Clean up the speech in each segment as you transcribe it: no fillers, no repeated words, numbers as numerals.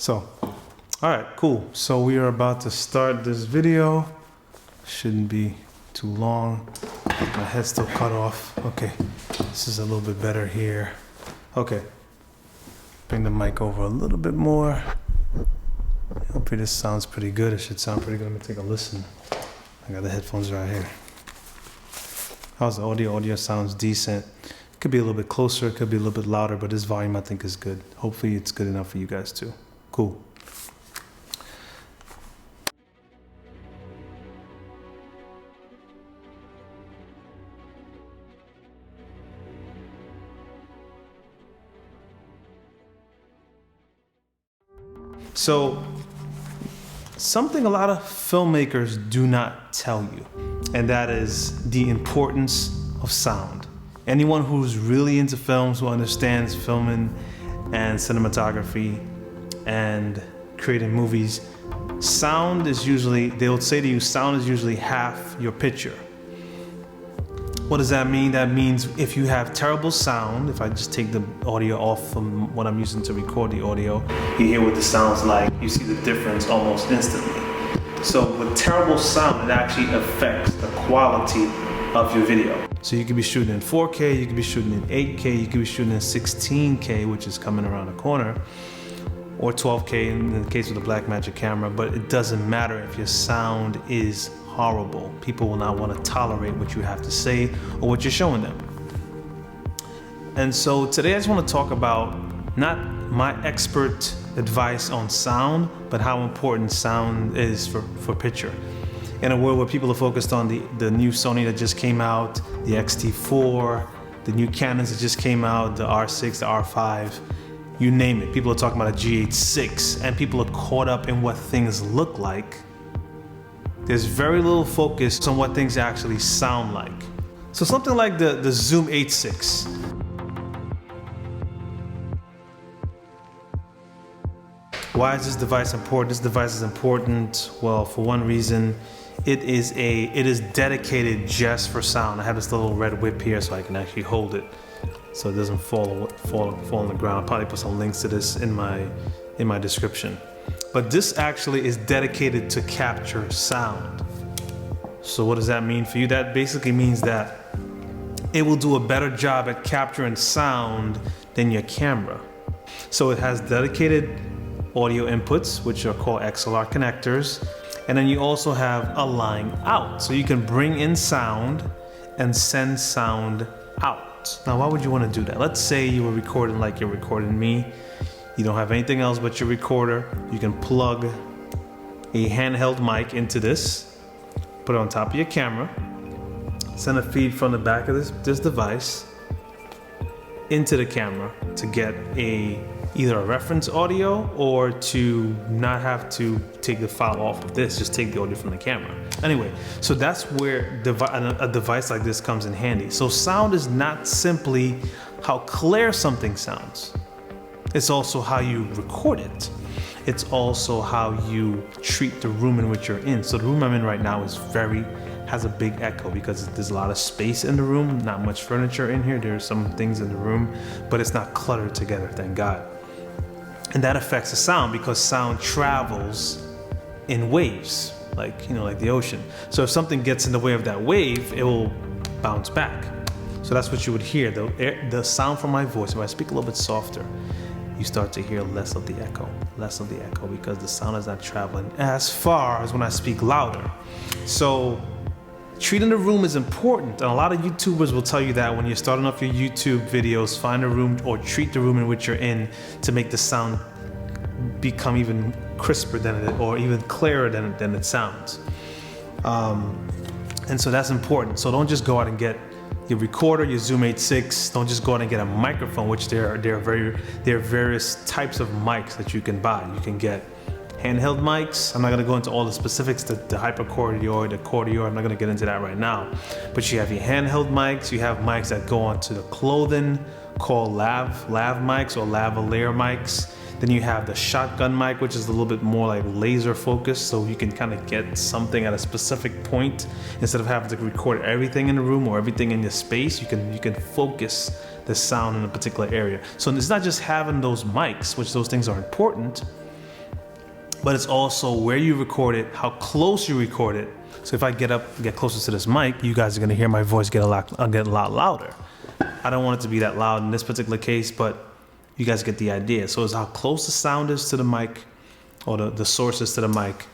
So, all right, cool. So we are about to start this video. Shouldn't be too long. My head's still cut off. Okay, this is a little bit better here. Okay, bring the mic over a little bit more. Hopefully this sounds pretty good. It should sound pretty good. Let me take a listen. I got the headphones right here. How's the audio? Audio sounds decent. It could be a little bit closer, it could be a little bit louder, but this volume I think is good. Hopefully it's good enough for you guys too. Cool. So, something a lot of filmmakers do not tell you, and that is the importance of sound. Anyone who's really into films, who understands filming and cinematography and creating movies, sound is usually, they'll say to you, sound is usually half your picture. What does that mean? That means if you have terrible sound, if I just take the audio off from what I'm using to record the audio, you hear what the sound's like, you see the difference almost instantly. So with terrible sound, it actually affects the quality of your video. So you could be shooting in 4K, you could be shooting in 8K, you could be shooting in 16K, which is coming around the corner, or 12K in the case of the Blackmagic camera, but it doesn't matter if your sound is horrible. People will not want to tolerate what you have to say or what you're showing them. And so today I just want to talk about not my expert advice on sound, but how important sound is for picture. In a world where people are focused on the new Sony that just came out, the X-T4, the new Canons that just came out, the R6, the R5, you name it. People are talking about a G8-6, and people are caught up in what things look like. There's very little focus on what things actually sound like. So something like the Zoom H6. Why is this device important? This device is important, well, for one reason, it is dedicated just for sound. I have this little red whip here so I can actually hold it so it doesn't fall on the ground. I'll probably put some links to this in my description. But this actually is dedicated to capture sound. So what does that mean for you? That basically means that it will do a better job at capturing sound than your camera. So it has dedicated audio inputs, which are called XLR connectors. And then you also have a line out. So you can bring in sound and send sound out. Now, why would you want to do that? Let's say you were recording like you're recording me. You don't have anything else but your recorder. You can plug a handheld mic into this, put it on top of your camera, send a feed from the back of this device into the camera to get either a reference audio or to not have to take the file off of this, just take the audio from the camera. Anyway, so that's where a device like this comes in handy. So sound is not simply how clear something sounds. It's also how you record it. It's also how you treat the room in which you're in. So the room I'm in right now has a big echo because there's a lot of space in the room, not much furniture in here. There's some things in the room, but it's not cluttered together, thank God. And that affects the sound because sound travels in waves, like the ocean. So if something gets in the way of that wave, it will bounce back. So that's what you would hear. The sound from my voice, if I speak a little bit softer, you start to hear less of the echo because the sound is not traveling as far as when I speak louder. So treating the room is important, and a lot of YouTubers will tell you that when you're starting off your YouTube videos, find a room or treat the room in which you're in to make the sound become even crisper than it, or even clearer than it sounds. And so that's important. So don't just go out and get your recorder, your Zoom H6. Don't just go out and get a microphone, which there are various types of mics that you can buy. You can get handheld mics. I'm not going to go into all the specifics, the hypercordial, the cordial. I'm not going to get into that right now. But you have your handheld mics. You have mics that go onto the clothing called lav mics or lavalier mics. Then you have the shotgun mic, which is a little bit more like laser focused, so you can kind of get something at a specific point instead of having to record everything in the room or everything in your space. You can focus the sound in a particular area. So it's not just having those mics, which those things are important, but it's also where you record it, how close you record it. So if I get closer to this mic, you guys are gonna hear my voice get a lot louder. I don't want it to be that loud in this particular case, but you guys get the idea. So it's how close the sound is to the mic, or the source is to the mic,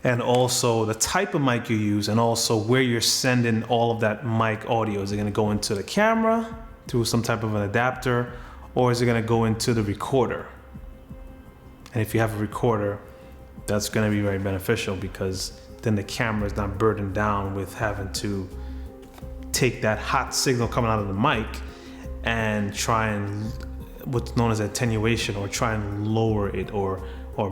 and also the type of mic you use, and also where you're sending all of that mic audio. Is it gonna go into the camera through some type of an adapter, or is it gonna go into the recorder? And if you have a recorder, that's gonna be very beneficial, because then the camera is not burdened down with having to take that hot signal coming out of the mic and try and what's known as attenuation, or try and lower it or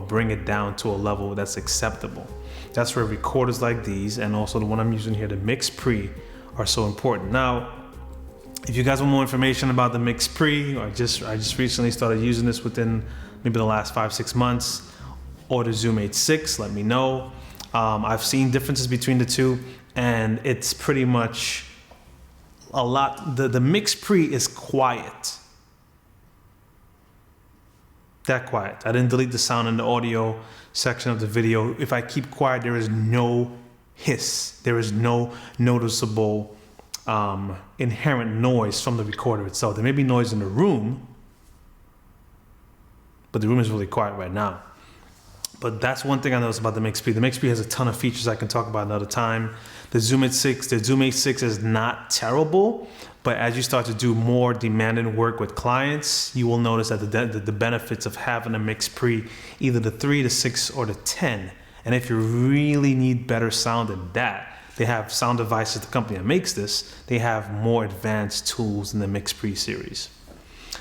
bring it down to a level that's acceptable. That's where recorders like these, and also the one I'm using here, the Mix Pre, are so important. Now, if you guys want more information about the Mix Pre, I just recently started using this within maybe the last 5-6 months, or the Zoom H6, let me know. I've seen differences between the two, and it's pretty much a lot. The Mix Pre is quiet. That quiet. I didn't delete the sound in the audio section of the video. If I keep quiet, there is no hiss. There is no noticeable inherent noise from the recorder itself. There may be noise in the room, but the room is really quiet right now. But that's one thing I noticed about the Mix Pre. The Mix Pre has a ton of features I can talk about another time. The Zoom H6 is not terrible, but as you start to do more demanding work with clients, you will notice that the benefits of having a Mix Pre, either the 3, the 6, or the 10. And if you really need better sound than that, they have Sound Devices, the company that makes this. They have more advanced tools in the Mix Pre series.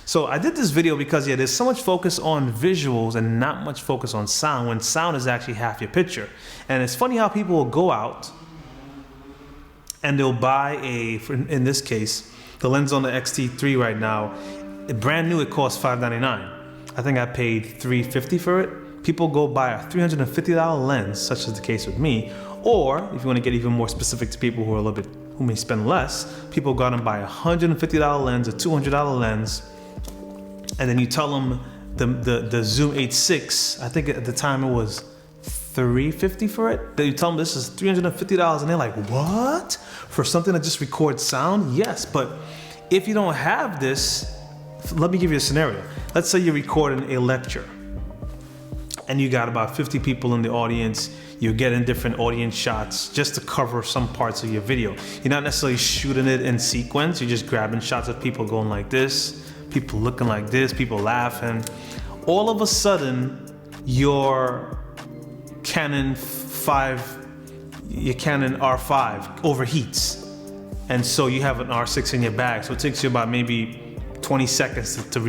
So I did this video because there's so much focus on visuals and not much focus on sound, when sound is actually half your picture. And it's funny how people will go out and they'll buy in this case, the lens on the X-T3 right now, brand new, it costs $599. I think I paid $350 for it. People go buy a $350 lens, such as the case with me, or if you want to get even more specific to people who may spend less, people go out and buy a $150 lens, a $200 lens, and then you tell them the Zoom H6, I think at the time it was $350 for it. Then you tell them this is $350, and they're like, what? For something that just records sound? Yes, but if you don't have this, let me give you a scenario. Let's say you're recording a lecture, and you got about 50 people in the audience. You're getting different audience shots just to cover some parts of your video. You're not necessarily shooting it in sequence. You're just grabbing shots of people going like this, people looking like this, people laughing. All of a sudden, your Canon R5 overheats. And so you have an R6 in your bag. So it takes you about maybe 20 seconds to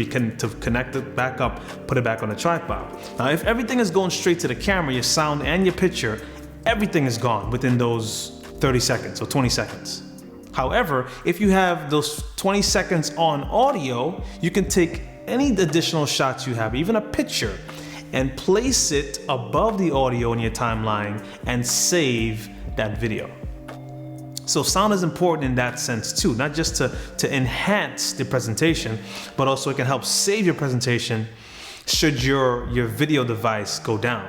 connect it back up, put it back on the tripod. Now, if everything is going straight to the camera, your sound and your picture, everything is gone within those 30 seconds or 20 seconds. However, if you have those 20 seconds on audio, you can take any additional shots you have, even a picture, and place it above the audio in your timeline and save that video. So sound is important in that sense too, not just to enhance the presentation, but also it can help save your presentation should your video device go down.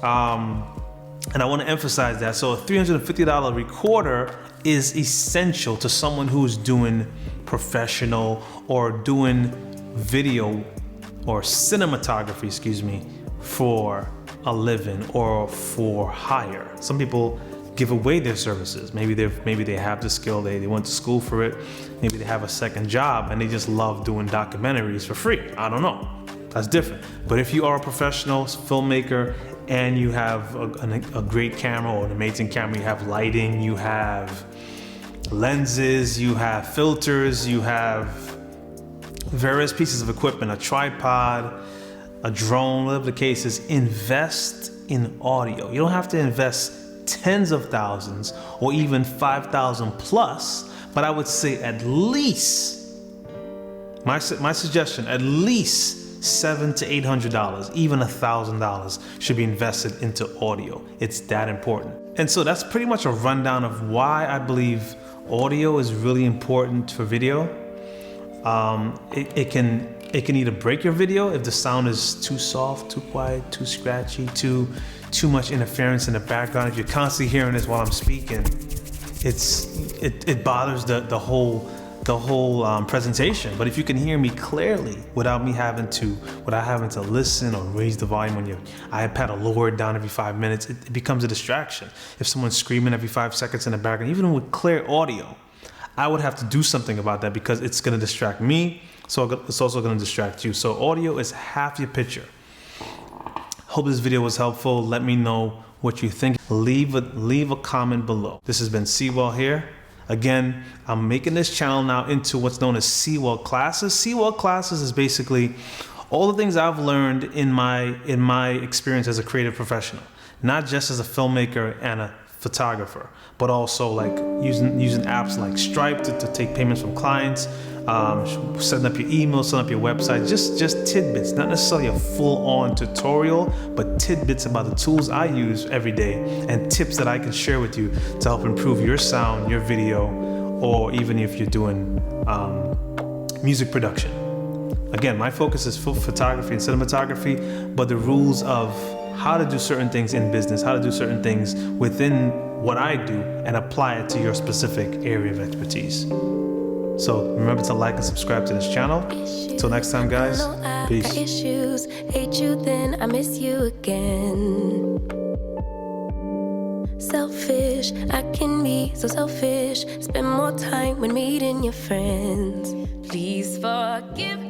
And I want to emphasize that. So a $350 recorder is essential to someone who's doing professional or doing video or cinematography, for a living or for hire. Some people give away their services. Maybe they have the skill, they went to school for it. Maybe they have a second job and they just love doing documentaries for free. I don't know. That's different. But if you are a professional filmmaker and you have a great camera or an amazing camera, you have lighting, you have lenses, you have filters, you have various pieces of equipment, a tripod, a drone, whatever the case is, invest in audio. You don't have to invest tens of thousands or even 5,000 plus, but I would say at least, my suggestion, at least $700 to $800, even $1,000 should be invested into audio. It's that important. And so that's pretty much a rundown of why I believe audio is really important for video. It can It can either break your video if the sound is too soft, too quiet, too scratchy, too much interference in the background. If you're constantly hearing this while I'm speaking, it bothers the whole presentation. But if you can hear me clearly without having to listen or raise the volume on your iPad or lower it down every 5 minutes, it becomes a distraction. If someone's screaming every 5 seconds in the background, even with clear audio, I would have to do something about that because it's going to distract me, so it's also going to distract you. So audio is half your picture. Hope this video was helpful. Let me know what you think. Leave a comment below. This has been Sewell here. Again, I'm making this channel now into what's known as Sewell Classes. Sewell Classes is basically all the things I've learned in my experience as a creative professional, not just as a filmmaker and a photographer, but also like using apps like Stripe to take payments from clients, setting up your email, setting up your website, just tidbits, not necessarily a full-on tutorial, but tidbits about the tools I use every day and tips that I can share with you to help improve your sound, your video, or even if you're doing music production. Again, my focus is photography and cinematography, but the rules of how to do certain things in business, how to do certain things within what I do and apply it to your specific area of expertise. So remember to like and subscribe to this channel. Till next time, guys, peace. Issues, hate you, then I miss you again. Selfish, I can be so selfish. Spend more time when meeting your friends. Please forgive